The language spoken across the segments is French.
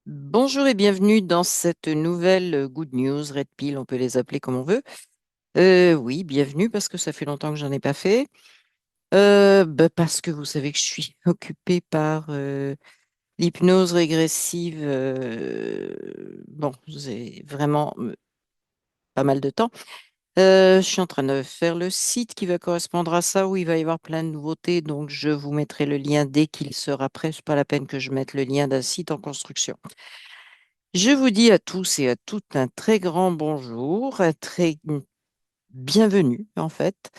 Bonjour et bienvenue dans cette nouvelle Good News, Red Pill, on peut les appeler comme on veut. Oui, bienvenue parce que ça fait longtemps que j'en ai pas fait. Parce que vous savez que je suis occupée par l'hypnose régressive. Bon, j'ai vraiment pas mal de temps. Je suis en train de faire le site qui va correspondre à ça, où il va y avoir plein de nouveautés. Donc, je vous mettrai le lien dès qu'il sera prêt. C'est pas la peine que je mette le lien d'un site en construction. Je vous dis à tous et à toutes un très grand bonjour, un très bienvenue en fait.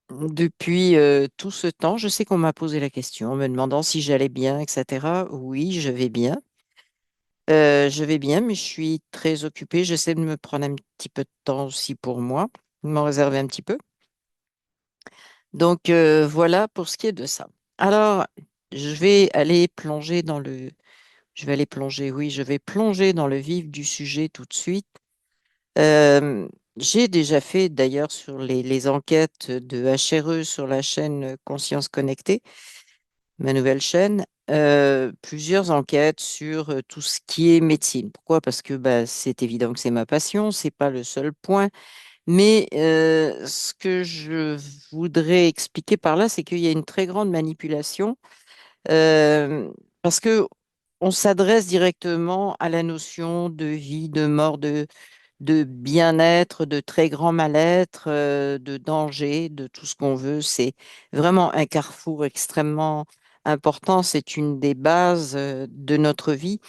Depuis tout ce temps, je sais qu'on m'a posé la question en me demandant si j'allais bien, etc. Oui, je vais bien. Je vais bien, mais je suis très occupée. J'essaie de me prendre un petit peu de temps aussi pour moi, de m'en réserver un petit peu. Donc voilà pour ce qui est de ça. Alors, je vais aller plonger dans le... Je vais aller plonger, oui, je vais plonger dans le vif du sujet tout de suite. Euh, j'ai déjà fait d'ailleurs sur les enquêtes de HRE sur la chaîne Conscience Connectée, ma nouvelle chaîne, plusieurs enquêtes sur tout ce qui est médecine. Pourquoi? Parce que bah, c'est évident que c'est ma passion, c'est pas le seul point. Mais ce que je voudrais expliquer par là, c'est qu'il y a une très grande manipulation euh, parce que on s'adresse directement à la notion de vie, de mort, de bien-être, de très grand mal-être, de danger, de tout ce qu'on veut. C'est vraiment un carrefour extrêmement important. C'est une des bases de notre vie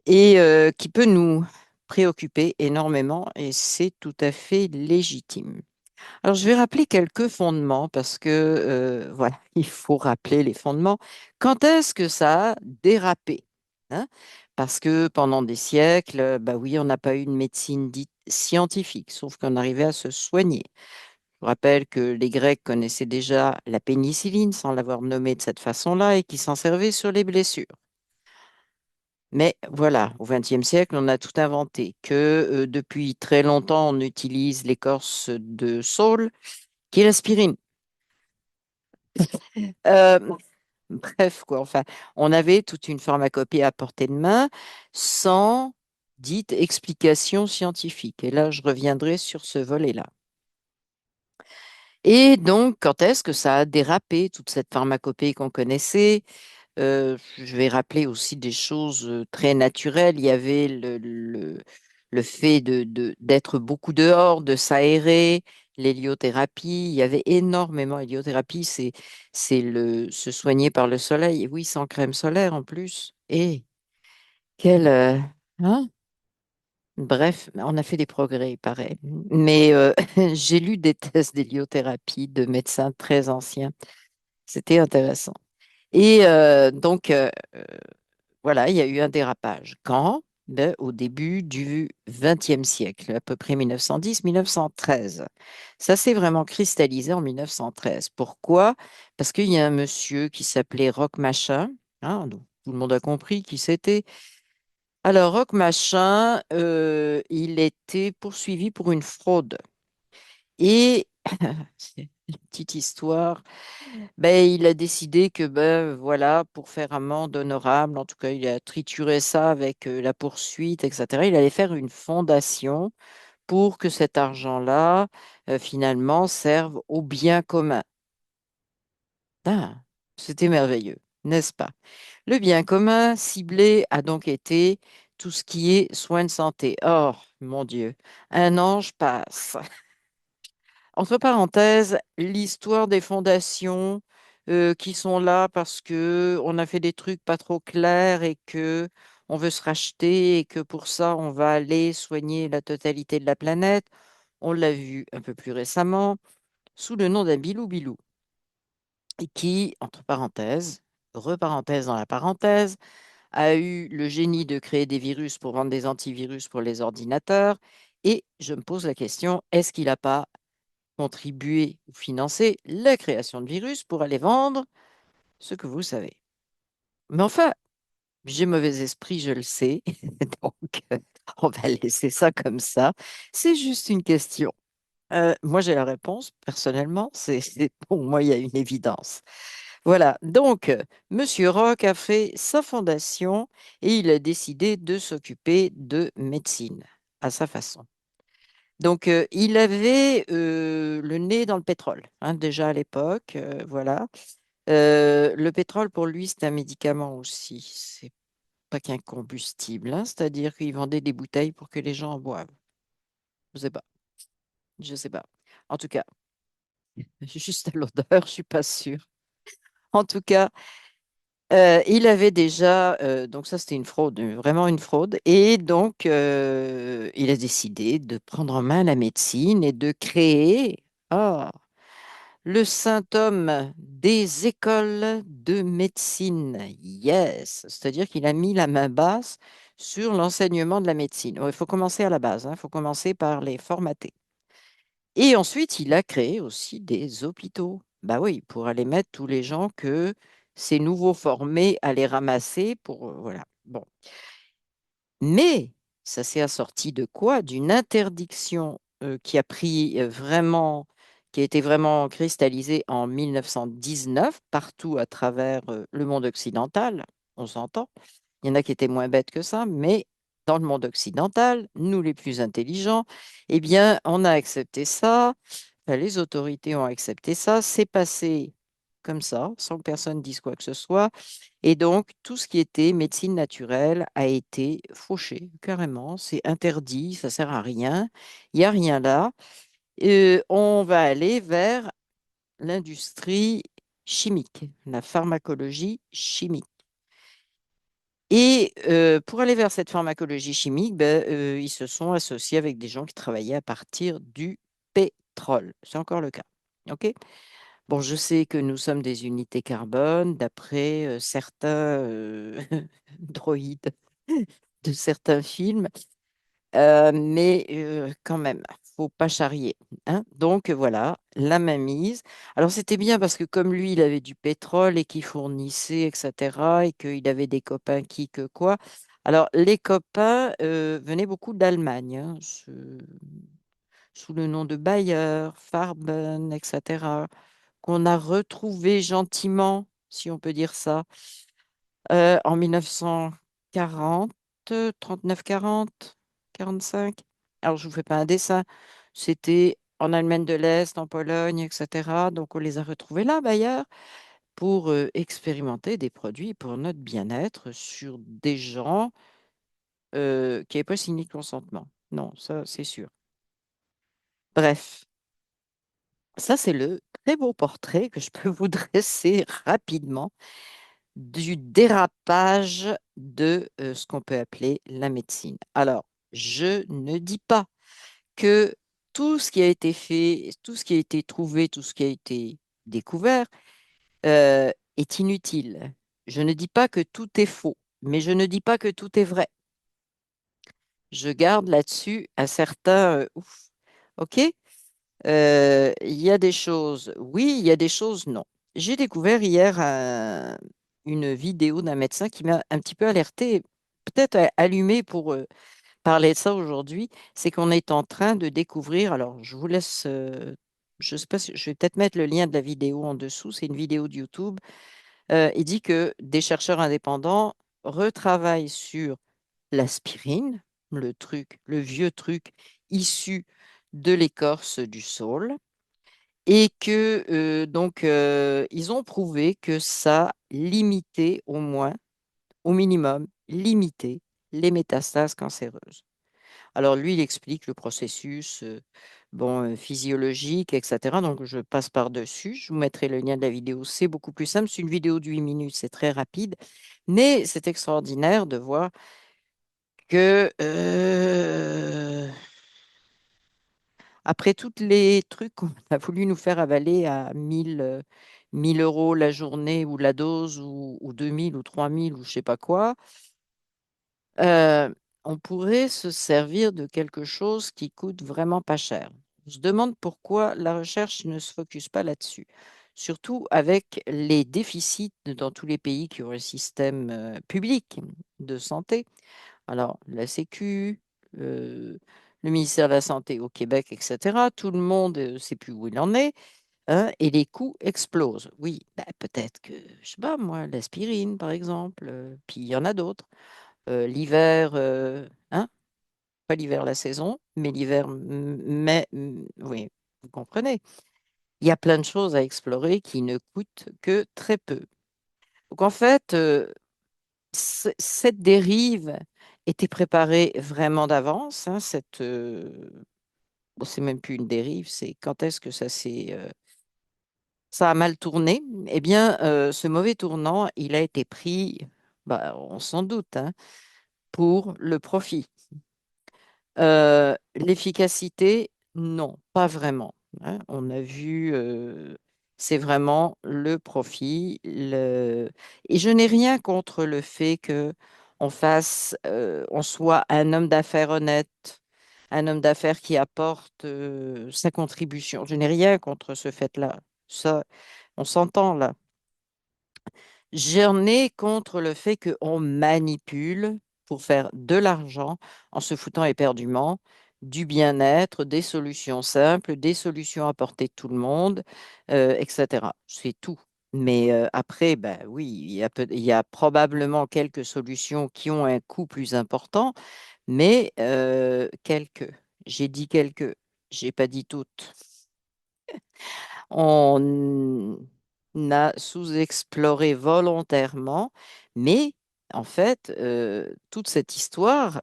et qui peut nous préoccuper énormément et c'est tout à fait légitime. Alors, je vais rappeler quelques fondements parce que, voilà, il faut rappeler les fondements. Quand est-ce que ça a dérapé? Hein. Parce que pendant des siècles, bah oui, on n'a pas eu une médecine dite scientifique, sauf qu'on arrivait à se soigner. Je vous rappelle que les Grecs connaissaient déjà la pénicilline sans l'avoir nommée de cette façon-là et qui s'en servaient sur les blessures. Mais voilà, au XXe siècle, on a tout inventé, que depuis très longtemps, on utilise l'écorce de saule, qui est l'aspirine. Euh, Bref, quoi. Enfin, on avait toute une pharmacopée à portée de main sans dite explication scientifique. Et là, je reviendrai sur ce volet-là. Et donc, quand est-ce que ça a dérapé, toute cette pharmacopée qu'on connaissait? Je vais rappeler aussi des choses très naturelles. Il y avait le fait d'être beaucoup dehors, de s'aérer, l'héliothérapie. Il y avait énormément. L'héliothérapie, c'est se soigner par le soleil. Et oui, sans crème solaire en plus. Et quel... hein. Bref, on a fait des progrès, il paraît. Mais j'ai lu des tests d'héliothérapie de médecins très anciens. C'était intéressant. Et voilà, il y a eu un dérapage. Quand? Ben, au début du XXe siècle, à peu près 1910-1913. Ça s'est vraiment cristallisé en 1913. Pourquoi? Parce qu'il y a un monsieur qui s'appelait Roch Machin. Hein, donc tout le monde a compris qui c'était. Alors, Roch Machin, il était poursuivi pour une fraude. Et, c'est une petite histoire, ben, il a décidé que ben voilà, pour faire amende honorable, en tout cas, il a trituré ça avec la poursuite, etc. Il allait faire une fondation pour que cet argent-là, finalement, serve au bien commun. Ah, c'était merveilleux, n'est-ce pas? Le bien commun ciblé a donc été tout ce qui est soins de santé. Oh, mon Dieu, un ange passe. Entre parenthèses, l'histoire des fondations qui sont là parce que on a fait des trucs pas trop clairs et que on veut se racheter et que pour ça on va aller soigner la totalité de la planète. On l'a vu un peu plus récemment sous le nom d'un Bilou Bilou et qui, entre parenthèses, reparenthèse dans la parenthèse, a eu le génie de créer des virus pour vendre des antivirus pour les ordinateurs. Et je me pose la question, est-ce qu'il n'a pas contribuer ou financer la création de virus pour aller vendre ce que vous savez. Mais enfin, j'ai mauvais esprit, je le sais. Donc, on va laisser ça comme ça. C'est juste une question. Moi, j'ai la réponse, personnellement. Pour moi, il y a une évidence. Voilà, donc Monsieur Rock a fait sa fondation et il a décidé de s'occuper de médecine à sa façon. Donc, il avait le nez dans le pétrole, hein, déjà à l'époque, voilà. Le pétrole, pour lui, c'est un médicament aussi. C'est pas qu'un combustible, hein, c'est-à-dire qu'il vendait des bouteilles pour que les gens en boivent. Je sais pas, je sais pas. En tout cas, juste à l'odeur, je suis pas sûre. En tout cas, il avait déjà, donc ça c'était une fraude, vraiment une fraude, et donc il a décidé de prendre en main la médecine et de créer ah, le saint homme des écoles de médecine. Yes, c'est-à-dire qu'il a mis la main basse sur l'enseignement de la médecine. Oh, il faut commencer à la base, il faut commencer par les formater. Et ensuite, il a créé aussi des hôpitaux. Bah oui, pour aller mettre tous les gens que ces nouveaux formés allaient ramasser pour, voilà. Bon. Mais ça s'est assorti de quoi? D'une interdiction qui a pris vraiment, qui a été vraiment cristallisée en 1919 partout à travers le monde occidental. On s'entend. Il y en a qui étaient moins bêtes que ça, mais dans le monde occidental, nous les plus intelligents, eh bien, on a accepté ça. Enfin, les autorités ont accepté ça. C'est passé comme ça, sans que personne dise quoi que ce soit. Et donc, tout ce qui était médecine naturelle a été fauché, carrément. C'est interdit, ça sert à rien. Il n'y a rien là. On va aller vers l'industrie chimique, la pharmacologie chimique. Et pour aller vers cette pharmacologie chimique, ben, ils se sont associés avec des gens qui travaillaient à partir du pétrole. C'est encore le cas. OK? Bon, je sais que nous sommes des unités carbone d'après certains droïdes de certains films, mais quand même, faut pas charrier, hein. Donc voilà, la mainmise. Alors c'était bien parce que comme lui, il avait du pétrole et qu'il fournissait, etc., et qu'il avait des copains qui que quoi. Alors les copains venaient beaucoup d'Allemagne, hein, sous le nom de Bayer, Farben, etc., qu'on a retrouvé gentiment, si on peut dire ça, en 1940, 39-40, 45. Alors, je ne vous fais pas un dessin. C'était en Allemagne de l'Est, en Pologne, etc. Donc, on les a retrouvés là, d'ailleurs, pour expérimenter des produits pour notre bien-être sur des gens qui n'avaient pas signé de consentement. Non, ça, c'est sûr. Bref, ça, c'est le très beau portrait que je peux vous dresser rapidement du dérapage de ce qu'on peut appeler la médecine. Alors, je ne dis pas que tout ce qui a été fait, tout ce qui a été trouvé, tout ce qui a été découvert est inutile. Je ne dis pas que tout est faux, mais je ne dis pas que tout est vrai. Je garde là-dessus un certain ouf. OK? Il y a des choses, oui, il y a des choses, non. J'ai découvert hier une vidéo d'un médecin qui m'a un petit peu alerté, peut-être allumé pour parler de ça aujourd'hui. C'est qu'on est en train de découvrir, alors je vous laisse, je sais pas si je vais peut-être mettre le lien de la vidéo en dessous, c'est une vidéo de YouTube. Il dit que des chercheurs indépendants retravaillent sur l'aspirine, le truc, le vieux truc issu de l'écorce du saule et que donc ils ont prouvé que ça limitait au moins, au minimum, limitait les métastases cancéreuses. Alors lui, il explique le processus bon, physiologique, etc. Donc je passe par-dessus. Je vous mettrai le lien de la vidéo. C'est beaucoup plus simple. C'est une vidéo de 8 minutes, c'est très rapide. Mais c'est extraordinaire de voir que après tous les trucs qu'on a voulu nous faire avaler à 1000 euros la journée ou la dose ou 2000 ou 3000 ou je sais pas quoi, euh, on pourrait se servir de quelque chose qui coûte vraiment pas cher. On se demande pourquoi la recherche ne se focus pas là-dessus, surtout avec les déficits dans tous les pays qui ont un système public de santé. Alors, la Sécu, le ministère de la Santé au Québec, etc., tout le monde ne sait plus où il en est. hein, et les coûts explosent. Oui, bah, peut-être que, je sais pas moi, l'aspirine, par exemple, puis il y en a d'autres. L'hiver, hein, pas l'hiver, la saison, mais l'hiver, mais, oui, vous comprenez. Il y a plein de choses à explorer qui ne coûtent que très peu. Donc en fait, cette dérive était préparée vraiment d'avance, hein, bon, c'est même plus une dérive, c'est quand est-ce que ça a mal tourné? Eh bien, ce mauvais tournant, il a été pris, bah, on s'en doute, hein, pour le profit. L'efficacité, non, pas vraiment, hein. On a vu, c'est vraiment le profit. Et je n'ai rien contre le fait que on soit un homme d'affaires honnête, un homme d'affaires qui apporte sa contribution. Je n'ai rien contre ce fait-là. Ça, on s'entend là. J'en ai contre le fait qu'on manipule pour faire de l'argent en se foutant éperdument du bien-être, des solutions simples, des solutions à portée de tout le monde, etc. C'est tout. Mais après, ben oui, il y a probablement quelques solutions qui ont un coût plus important, mais quelques. J'ai dit quelques, j'ai pas dit toutes. On a sous-exploré volontairement, mais en fait, toute cette histoire,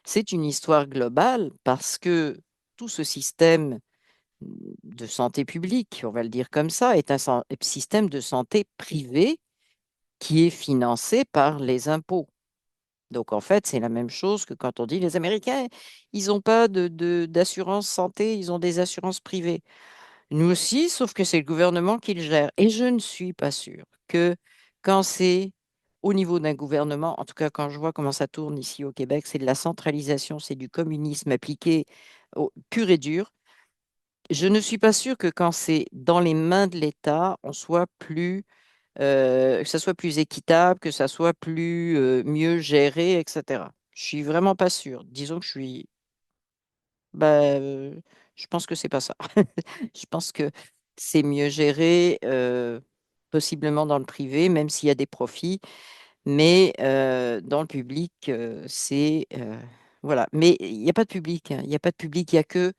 c'est une histoire globale parce que tout ce système de santé publique, on va le dire comme ça, est un système de santé privé qui est financé par les impôts. Donc en fait, c'est la même chose que quand on dit les Américains, ils n'ont pas d'assurance santé, ils ont des assurances privées. Nous aussi, sauf que c'est le gouvernement qui le gère. Et je ne suis pas sûre que quand c'est au niveau d'un gouvernement, en tout cas quand je vois comment ça tourne ici au Québec, c'est de la centralisation, c'est du communisme appliqué pur et dur. Je ne suis pas sûre que quand c'est dans les mains de l'État, que ça soit plus équitable, que ça soit plus mieux géré, etc. Je suis vraiment pas sûre. Disons que bah, je pense que c'est pas ça. Je pense que c'est mieux géré, possiblement dans le privé, même s'il y a des profits, mais dans le public, voilà. Mais il n'y a pas de public, hein. Il n'y a pas de public, il y a que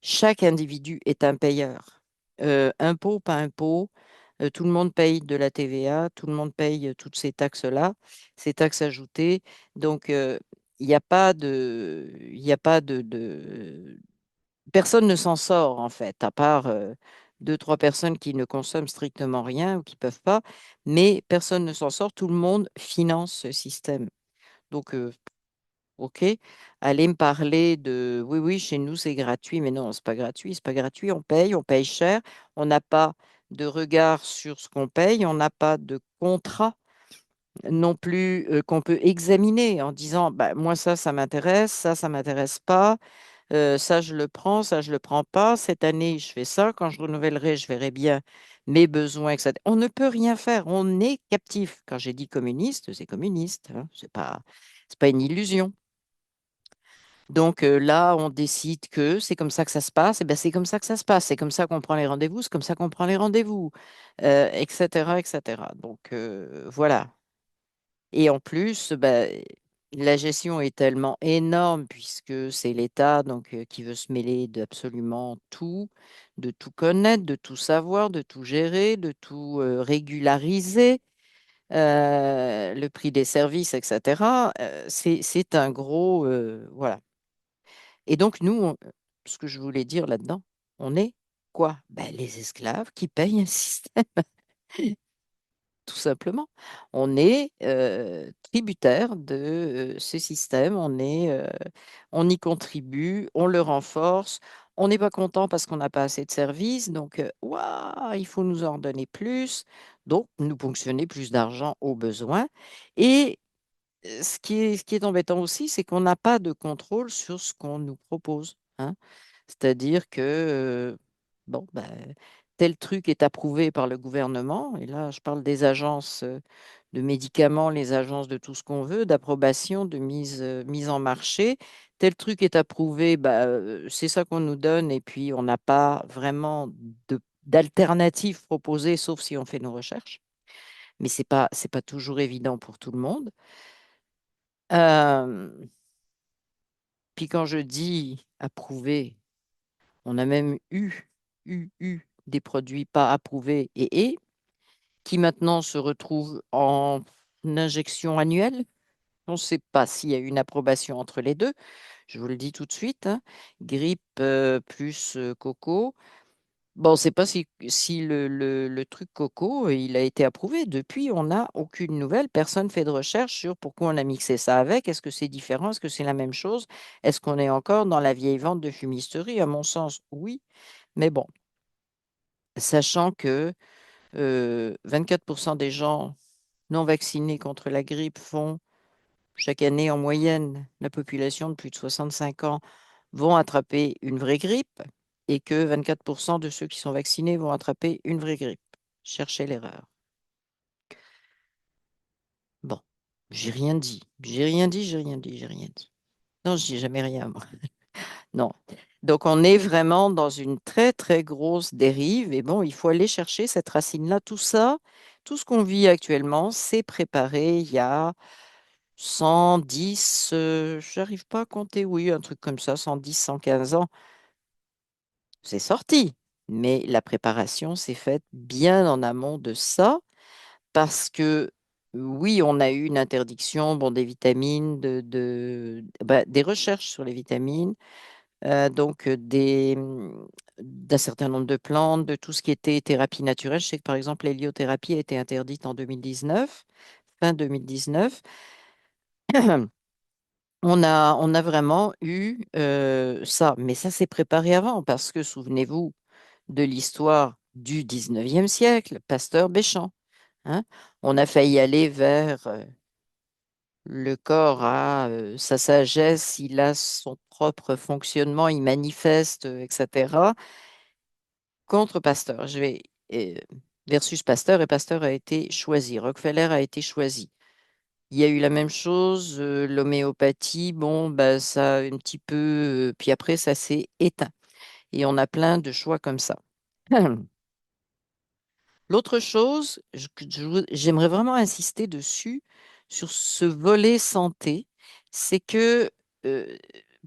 chaque individu est un payeur. Impôt, pas impôt, tout le monde paye de la TVA, tout le monde paye toutes ces taxes-là, ces taxes ajoutées. Donc, il y a pas personne ne s'en sort, en fait, à part deux, trois personnes qui ne consomment strictement rien ou qui peuvent pas, mais personne ne s'en sort. Tout le monde finance ce système. Donc, OK, allez me parler de oui, oui, chez nous, c'est gratuit, mais non, c'est pas gratuit, on paye cher, on n'a pas de regard sur ce qu'on paye, on n'a pas de contrat non plus qu'on peut examiner en disant bah, moi, ça m'intéresse, ça m'intéresse pas. Ça, je le prends, ça, je le prends pas. Cette année, je fais ça. Quand je renouvellerai, je verrai bien mes besoins, etc. On ne peut rien faire. On est captif. Quand j'ai dit communiste, c'est communiste, hein. C'est pas une illusion. Donc là, on décide que c'est comme ça que ça se passe. Et ben, c'est comme ça que ça se passe. C'est comme ça qu'on prend les rendez-vous. C'est comme ça qu'on prend les rendez-vous, etc., etc. Donc voilà. Et en plus, bah, la gestion est tellement énorme puisque c'est l'État donc qui veut se mêler d'absolument tout, de tout connaître, de tout savoir, de tout gérer, de tout régulariser, le prix des services, etc. C'est un gros voilà. Et donc nous, ce que je voulais dire là-dedans, on est quoi? Ben, les esclaves qui payent un système. Tout simplement. On est tributaire de ce système, on y contribue, on le renforce, on n'est pas content parce qu'on n'a pas assez de services, donc ouah, il faut nous en donner plus, donc nous ponctionner plus d'argent au besoin. Et ce qui est embêtant aussi, c'est qu'on n'a pas de contrôle sur ce qu'on nous propose, hein. C'est-à-dire que, bon, ben, tel truc est approuvé par le gouvernement, et là, je parle des agences de médicaments, les agences de tout ce qu'on veut, d'approbation, de mise en marché. Tel truc est approuvé, bah, c'est ça qu'on nous donne, et puis on n'a pas vraiment de d'alternatives proposées, sauf si on fait nos recherches. Mais c'est pas toujours évident pour tout le monde. Euh, Puis quand je dis approuvé, on a même eu des produits pas approuvés qui maintenant se retrouvent en injection annuelle. On ne sait pas s'il y a une approbation entre les deux. Je vous le dis tout de suite, hein. Grippe plus coco. Bon, on ne sait pas si le truc coco, il a été approuvé. Depuis, on n'a aucune nouvelle. Personne ne fait de recherche sur pourquoi on a mixé ça avec. Est-ce que c'est différent? Est-ce que c'est la même chose? Est-ce qu'on est encore dans la vieille vente de fumisterie? À mon sens, oui. Mais bon, sachant que 24% des gens non vaccinés contre la grippe font chaque année en moyenne, la population de plus de 65 ans vont attraper une vraie grippe et que 24% de ceux qui sont vaccinés vont attraper une vraie grippe. Cherchez l'erreur. Bon, j'ai rien dit. J'ai rien dit, j'ai rien dit, j'ai rien dit. Non, je dis jamais rien, moi. Non. Donc, on est vraiment dans une très, très grosse dérive. Et bon, il faut aller chercher cette racine-là. Tout ça, tout ce qu'on vit actuellement, c'est préparé il y a 110, j'arrive pas à compter, oui, un truc comme ça, 110, 115 ans. C'est sorti. Mais la préparation s'est faite bien en amont de ça parce que oui, on a eu une interdiction, bon, des vitamines, des recherches sur les vitamines, donc d'un certain nombre de plantes, de tout ce qui était thérapie naturelle. Je sais que par exemple, l'héliothérapie a été interdite en 2019, fin 2019. On a vraiment eu ça, mais ça s'est préparé avant parce que souvenez-vous de l'histoire du 19e siècle, Pasteur-Béchamp, hein. On a failli aller vers le corps a sa sagesse, il a son propre fonctionnement, il manifeste, etc. Contre Pasteur. Euh, versus Pasteur, et Pasteur a été choisi. Rockefeller a été choisi. Il y a eu la même chose, l'homéopathie, bon, bah, ça a un petit peu, puis après, ça s'est éteint. Et on a plein de choix comme ça. L'autre chose, j'aimerais vraiment insister dessus, sur ce volet santé, c'est que euh,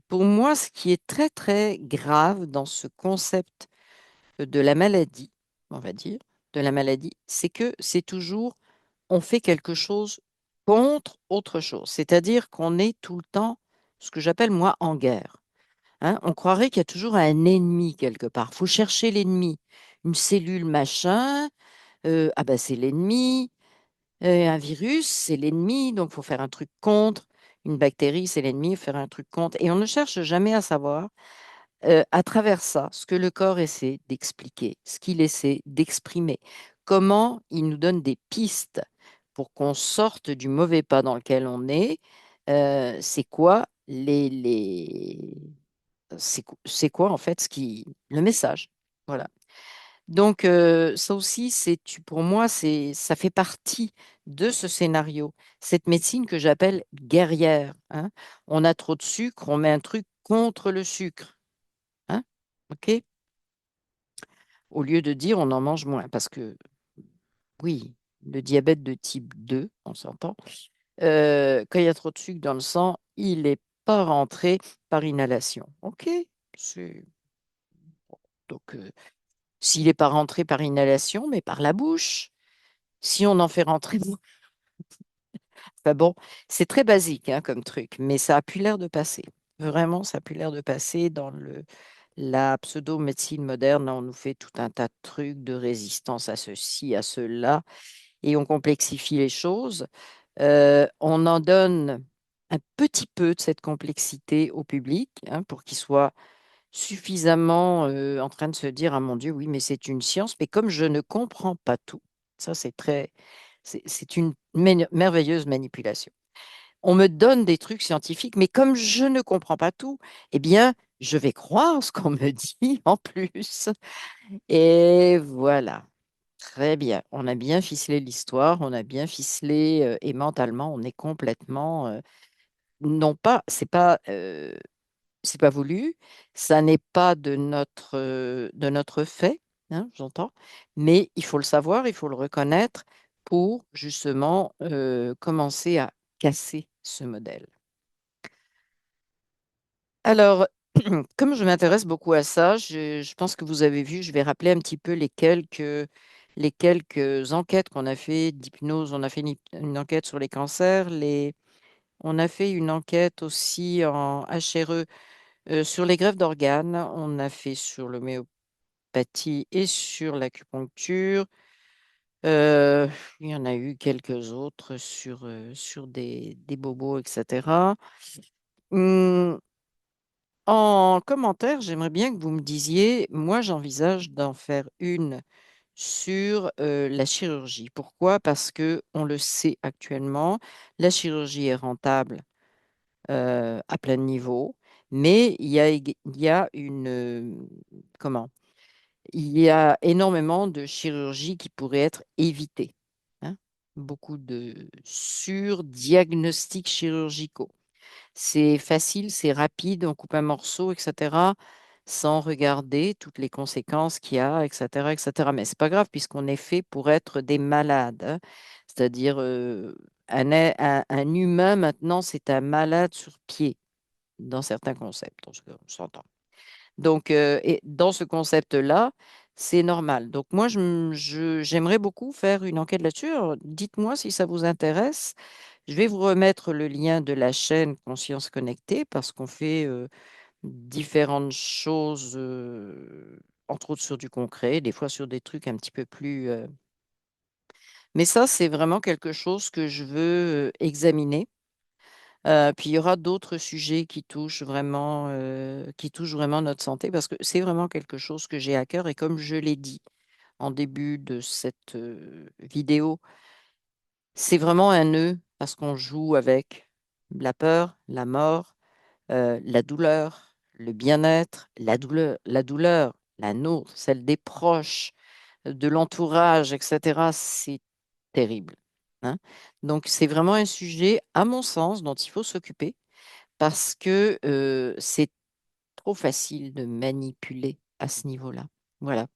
pour moi, ce qui est très, très grave dans ce concept de la maladie, on va dire, de la maladie, c'est que c'est toujours, on fait quelque chose contre autre chose. C'est-à-dire qu'on est tout le temps, ce que j'appelle moi, en guerre, hein. On croirait qu'il y a toujours un ennemi quelque part. Il faut chercher l'ennemi. Une cellule machin, ah ben c'est l'ennemi. Un virus, c'est l'ennemi, donc il faut faire un truc contre. Une bactérie, c'est l'ennemi, il faut faire un truc contre. Et on ne cherche jamais à savoir, à travers ça, ce que le corps essaie d'expliquer, ce qu'il essaie d'exprimer, comment il nous donne des pistes pour qu'on sorte du mauvais pas dans lequel on est. C'est quoi c'est quoi en fait le message. Voilà. Donc, ça aussi, pour moi, ça fait partie de ce scénario. Cette médecine que j'appelle guerrière, hein. On a trop de sucre, on met un truc contre le sucre, hein. OK? Au lieu de dire on en mange moins. Parce que, oui, le diabète de type 2, on s'entend, quand il y a trop de sucre dans le sang, il n'est pas rentré par inhalation. OK? C'est- Donc, s'il n'est pas rentré par inhalation, mais par la bouche, si on en fait rentrer. Enfin bon, c'est très basique hein, comme truc, mais ça a plus l'air de passer. Vraiment, ça a plus l'air de passer dans la pseudo-médecine moderne. On nous fait tout un tas de trucs de résistance à ceci, à cela, et on complexifie les choses. On en donne un petit peu de cette complexité au public hein, pour qu'il soit suffisamment en train de se dire, ah mon Dieu, oui, mais c'est une science, mais comme je ne comprends pas tout, ça c'est une merveilleuse manipulation. On me donne des trucs scientifiques, mais comme je ne comprends pas tout, eh bien, je vais croire ce qu'on me dit en plus. Et voilà. Très bien. On a bien ficelé l'histoire, on a bien ficelé et mentalement, on est complètement non pas, c'est pas voulu, ça n'est pas de notre fait, hein, j'entends, mais il faut le savoir, il faut le reconnaître pour justement commencer à casser ce modèle. Alors, comme je m'intéresse beaucoup à ça, je pense que vous avez vu, je vais rappeler un petit peu les quelques enquêtes qu'on a fait d'hypnose. On a fait une enquête sur les cancers, on a fait une enquête aussi en HRE sur les greffes d'organes. On a fait sur l'homéopathie et sur l'acupuncture. Euh, il y en a eu quelques autres sur des bobos, etc. Hum, En commentaire, j'aimerais bien que vous me disiez, moi j'envisage d'en faire une sur la chirurgie. Pourquoi? Parce que on le sait actuellement, la chirurgie est rentable à plein de niveaux, mais il y a comment? Il y a énormément de chirurgies qui pourraient être évitées, hein. Beaucoup de surdiagnostics chirurgicaux. C'est facile, c'est rapide, on coupe un morceau, etc., sans regarder toutes les conséquences qu'il y a, etc., etc. Mais c'est pas grave puisqu'on est fait pour être des malades, hein. C'est-à-dire, un humain, maintenant, c'est un malade sur pied, dans certains concepts, on s'entend. Donc, et dans ce concept-là, c'est normal. Donc, moi, j'aimerais beaucoup faire une enquête là-dessus. Alors, dites-moi si ça vous intéresse. Je vais vous remettre le lien de la chaîne Conscience Connectée parce qu'on fait différentes choses, entre autres sur du concret, des fois sur des trucs un petit peu plus. Mais ça, c'est vraiment quelque chose que je veux examiner. Puis il y aura d'autres sujets qui touchent vraiment notre santé parce que c'est vraiment quelque chose que j'ai à cœur. Et comme je l'ai dit en début de cette vidéo, c'est vraiment un nœud parce qu'on joue avec la peur, la mort, la douleur, le bien-être, la douleur, la nôtre, celle des proches, de l'entourage, etc. C'est terrible, hein. Donc c'est vraiment un sujet, à mon sens, dont il faut s'occuper parce que c'est trop facile de manipuler à ce niveau-là. Voilà.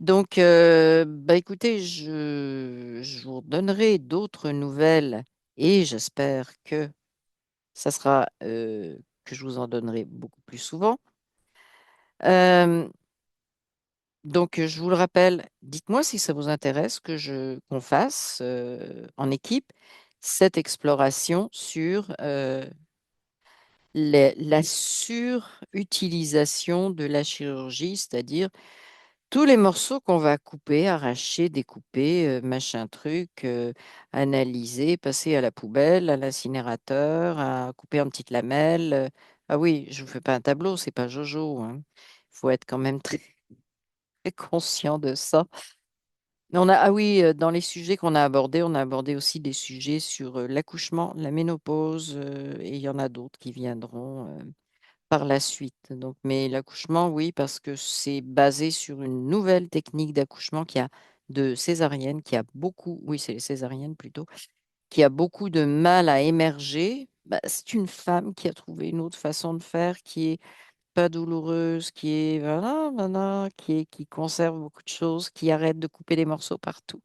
Donc, bah, écoutez, je vous donnerai d'autres nouvelles et j'espère que ça sera que je vous en donnerai beaucoup plus souvent. Euh, donc, je vous le rappelle, dites-moi si ça vous intéresse qu'on fasse en équipe cette exploration sur la surutilisation de la chirurgie, c'est-à-dire tous les morceaux qu'on va couper, arracher, découper, machin truc, analyser, passer à la poubelle, à l'incinérateur, à couper en petites lamelles. Ah oui, je vous fais pas un tableau, c'est pas Jojo, hein. Il faut être quand même très, très conscient de ça. Ah oui, dans les sujets qu'on a abordés, on a abordé aussi des sujets sur l'accouchement, la ménopause, et il y en a d'autres qui viendront par la suite. Donc, mais l'accouchement, oui, parce que c'est basé sur une nouvelle technique d'accouchement de césarienne qui a beaucoup, oui, c'est les césariennes plutôt, qui a beaucoup de mal à émerger. Bah, c'est une femme qui a trouvé une autre façon de faire qui est pas douloureuse, qui est voilà, voilà, qui conserve beaucoup de choses, qui arrête de couper les morceaux partout.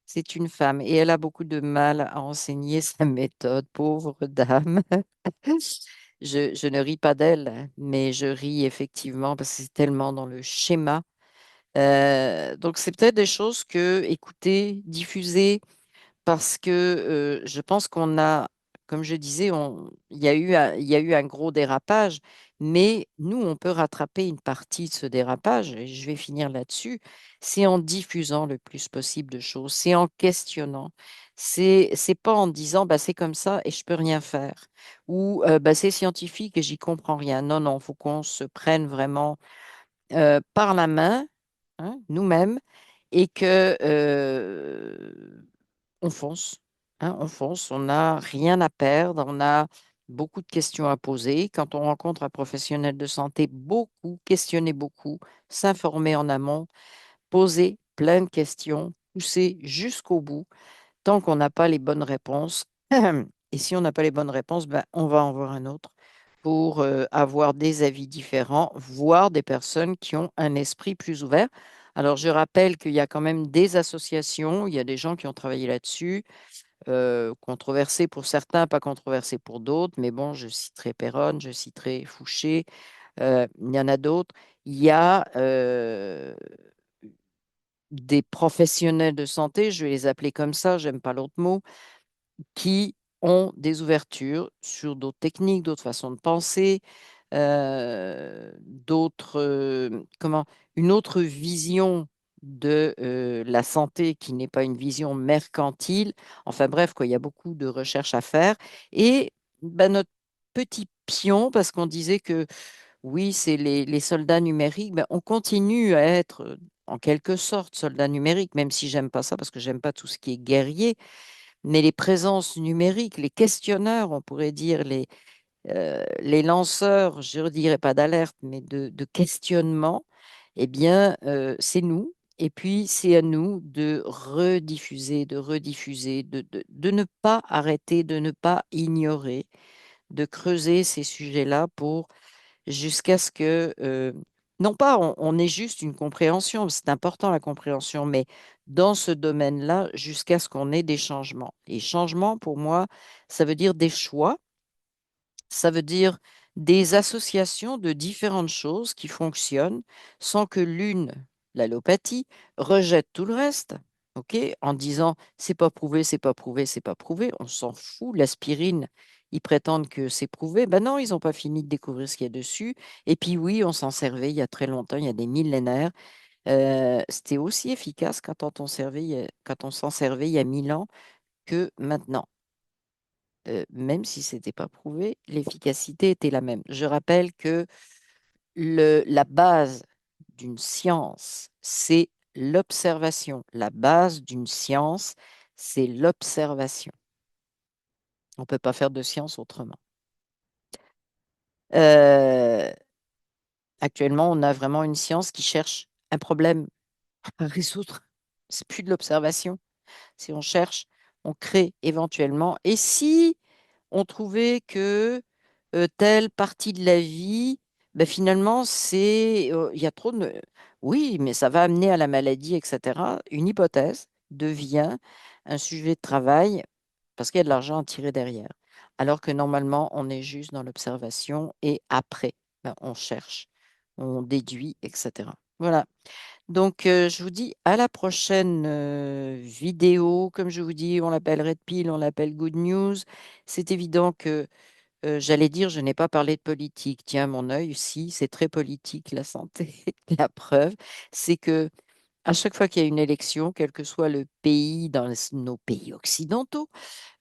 C'est une femme et elle a beaucoup de mal à enseigner sa méthode, pauvre dame. Je ne ris pas d'elle, mais je ris effectivement parce que c'est tellement dans le schéma. Donc, c'est peut-être des choses que écouter, diffuser, parce que je pense qu'on a, comme je disais, il y a eu un gros dérapage, mais nous, on peut rattraper une partie de ce dérapage, et je vais finir là-dessus, c'est en diffusant le plus possible de choses, c'est en questionnant, c'est pas en disant bah, c'est comme ça et je peux rien faire, ou bah, c'est scientifique et j'y comprends rien. Non, non, il faut qu'on se prenne vraiment par la main, hein, nous-mêmes, et que on fonce, hein, on fonce, on n'a rien à perdre, on a beaucoup de questions à poser. Quand on rencontre un professionnel de santé, beaucoup, questionner beaucoup, s'informer en amont, poser plein de questions, pousser jusqu'au bout, tant qu'on n'a pas les bonnes réponses. Et si on n'a pas les bonnes réponses, ben, on va en voir un autre pour avoir des avis différents, voire des personnes qui ont un esprit plus ouvert. Alors, je rappelle qu'il y a quand même des associations, il y a des gens qui ont travaillé là-dessus, controversés pour certains, pas controversés pour d'autres, mais bon, je citerai Péronne, je citerai Fouché, il y en a d'autres. Il y a des professionnels de santé, je vais les appeler comme ça, j'aime pas l'autre mot, qui ont des ouvertures sur d'autres techniques, d'autres façons de penser, d'autres, une autre vision de la santé qui n'est pas une vision mercantile. Enfin bref, quoi, il y a beaucoup de recherches à faire. Et ben, notre petit pion, parce qu'on disait que oui, c'est les soldats numériques, ben, on continue à être en quelque sorte soldats numériques, même si j'aime pas ça, parce que j'aime pas tout ce qui est guerrier, mais les présences numériques, les questionneurs, on pourrait dire, les lanceurs, je ne dirais pas d'alerte, mais de questionnement, eh bien, c'est nous. Et puis, c'est à nous de rediffuser, de ne pas arrêter, de ne pas ignorer, de creuser ces sujets-là pour jusqu'à ce que, non pas on ait juste une compréhension, c'est important la compréhension, mais dans ce domaine-là, jusqu'à ce qu'on ait des changements. Et changements, pour moi, ça veut dire des choix, ça veut dire des associations de différentes choses qui fonctionnent sans que l'une, l'allopathie, rejette tout le reste, ok, en disant c'est pas prouvé, c'est pas prouvé, c'est pas prouvé. On s'en fout. L'aspirine, ils prétendent que c'est prouvé. Ben non, ils n'ont pas fini de découvrir ce qu'il y a dessus. Et puis oui, on s'en servait il y a très longtemps, il y a des millénaires. C'était aussi efficace quand on s'en servait il y a 1000 ans que maintenant. Même si ce n'était pas prouvé, l'efficacité était la même. Je rappelle que la base d'une science, c'est l'observation. La base d'une science, c'est l'observation. On ne peut pas faire de science autrement. Euh, Actuellement, on a vraiment une science qui cherche un problème à résoudre. C'est plus de l'observation. Si on cherche, on crée éventuellement. Et si on trouvait que telle partie de la vie, ben finalement, il y a trop de... Oui, mais ça va amener à la maladie, etc. Une hypothèse devient un sujet de travail parce qu'il y a de l'argent à tirer derrière. Alors que normalement, on est juste dans l'observation et après, ben, on cherche, on déduit, etc. Voilà. Donc, je vous dis à la prochaine vidéo. Comme je vous dis, on l'appelle Red Pill, on l'appelle Good News. C'est évident que j'allais dire, je n'ai pas parlé de politique. Tiens, mon œil, si, c'est très politique, la santé. La preuve, c'est que à chaque fois qu'il y a une élection, quel que soit le pays, dans nos pays occidentaux,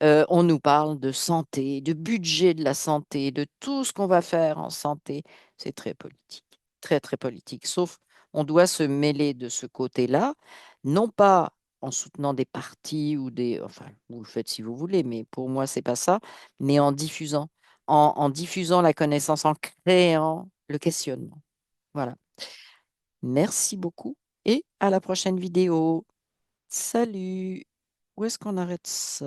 on nous parle de santé, de budget de la santé, de tout ce qu'on va faire en santé. C'est très politique, très, très politique. Sauf, on doit se mêler de ce côté-là, non pas en soutenant des partis ou des... Enfin, vous le faites si vous voulez, mais pour moi, c'est pas ça, mais en diffusant, en diffusant la connaissance, en créant le questionnement. Voilà. Merci beaucoup et à la prochaine vidéo. Salut! Où est-ce qu'on arrête ça?